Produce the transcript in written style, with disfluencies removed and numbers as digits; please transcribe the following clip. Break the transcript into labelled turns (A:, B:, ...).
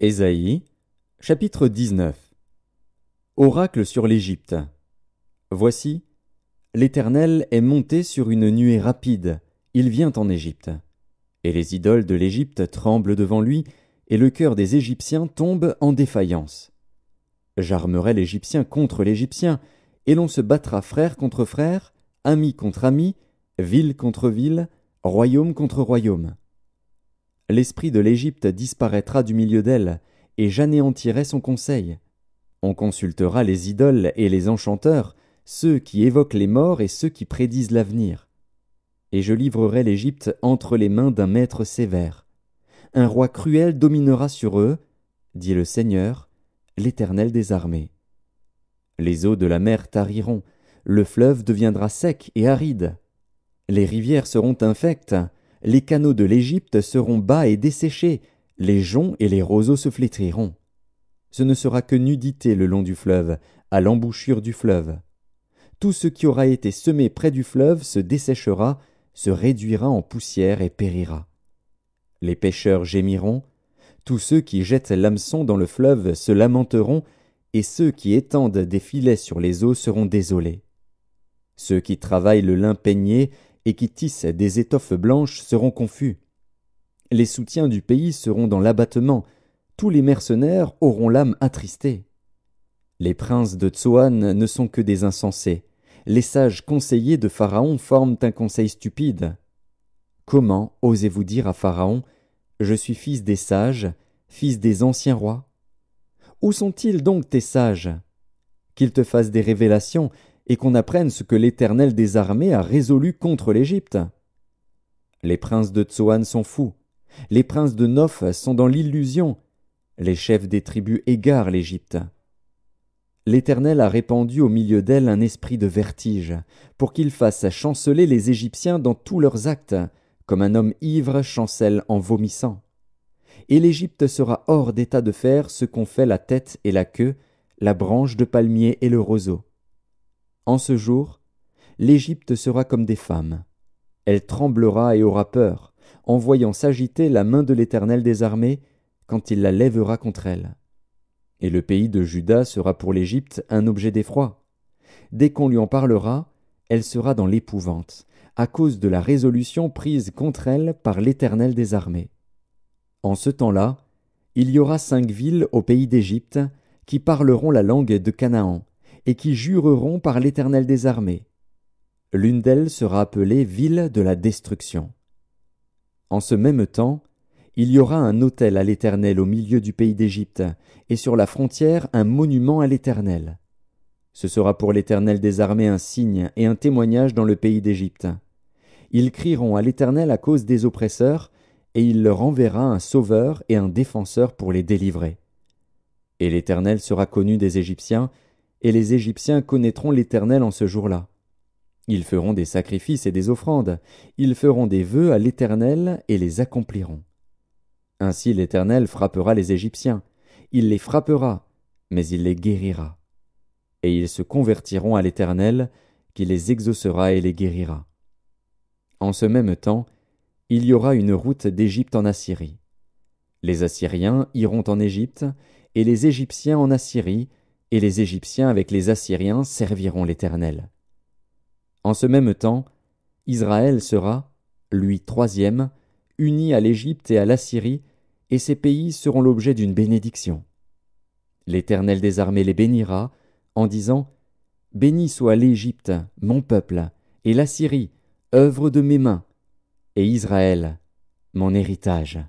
A: Ésaïe, chapitre 19. Oracle sur l'Égypte. Voici, l'Éternel est monté sur une nuée rapide, il vient en Égypte. Et les idoles de l'Égypte tremblent devant lui, et le cœur des Égyptiens tombe en défaillance. J'armerai l'Égyptien contre l'Égyptien, et l'on se battra frère contre frère, ami contre ami, ville contre ville, royaume contre royaume. L'esprit de l'Égypte disparaîtra du milieu d'elle, et j'anéantirai son conseil. On consultera les idoles et les enchanteurs, ceux qui évoquent les morts et ceux qui prédisent l'avenir. Et je livrerai l'Égypte entre les mains d'un maître sévère. Un roi cruel dominera sur eux, dit le Seigneur, l'Éternel des armées. Les eaux de la mer tariront, le fleuve deviendra sec et aride. Les rivières seront infectes, les canaux de l'Égypte seront bas et desséchés, les joncs et les roseaux se flétriront. Ce ne sera que nudité le long du fleuve, à l'embouchure du fleuve. Tout ce qui aura été semé près du fleuve se desséchera, se réduira en poussière et périra. Les pêcheurs gémiront, tous ceux qui jettent l'hameçon dans le fleuve se lamenteront, et ceux qui étendent des filets sur les eaux seront désolés. Ceux qui travaillent le lin peigné et qui tissent des étoffes blanches seront confus. Les soutiens du pays seront dans l'abattement, tous les mercenaires auront l'âme attristée. Les princes de Tsoan ne sont que des insensés, les sages conseillers de Pharaon forment un conseil stupide. Comment osez-vous dire à Pharaon, « Je suis fils des sages, fils des anciens rois » Où sont-ils donc tes sages? Qu'ils te fassent des révélations et qu'on apprenne ce que l'Éternel des armées a résolu contre l'Égypte. Les princes de Tsoan sont fous, les princes de Noph sont dans l'illusion, les chefs des tribus égarent l'Égypte. L'Éternel a répandu au milieu d'elle un esprit de vertige, pour qu'il fasse chanceler les Égyptiens dans tous leurs actes, comme un homme ivre chancelle en vomissant. Et l'Égypte sera hors d'état de faire ce qu'ont fait la tête et la queue, la branche de palmier et le roseau. En ce jour, l'Égypte sera comme des femmes. Elle tremblera et aura peur, en voyant s'agiter la main de l'Éternel des armées, quand il la lèvera contre elle. Et le pays de Juda sera pour l'Égypte un objet d'effroi. Dès qu'on lui en parlera, elle sera dans l'épouvante, à cause de la résolution prise contre elle par l'Éternel des armées. En ce temps-là, il y aura 5 villes au pays d'Égypte qui parleront la langue de Canaan, et qui jureront par l'Éternel des armées. L'une d'elles sera appelée ville de la destruction. En ce même temps, il y aura un autel à l'Éternel au milieu du pays d'Égypte, et sur la frontière un monument à l'Éternel. Ce sera pour l'Éternel des armées un signe et un témoignage dans le pays d'Égypte. Ils crieront à l'Éternel à cause des oppresseurs, et il leur enverra un sauveur et un défenseur pour les délivrer. Et l'Éternel sera connu des Égyptiens, et les Égyptiens connaîtront l'Éternel en ce jour-là. Ils feront des sacrifices et des offrandes, ils feront des vœux à l'Éternel et les accompliront. Ainsi l'Éternel frappera les Égyptiens, il les frappera, mais il les guérira. Et ils se convertiront à l'Éternel, qui les exaucera et les guérira. En ce même temps, il y aura une route d'Égypte en Assyrie. Les Assyriens iront en Égypte, et les Égyptiens en Assyrie, et les Égyptiens avec les Assyriens serviront l'Éternel. En ce même temps, Israël sera, lui troisième, uni à l'Égypte et à l'Assyrie, et ces pays seront l'objet d'une bénédiction. L'Éternel des armées les bénira, en disant, « Béni soit l'Égypte, mon peuple, et l'Assyrie, œuvre de mes mains, et Israël, mon héritage. »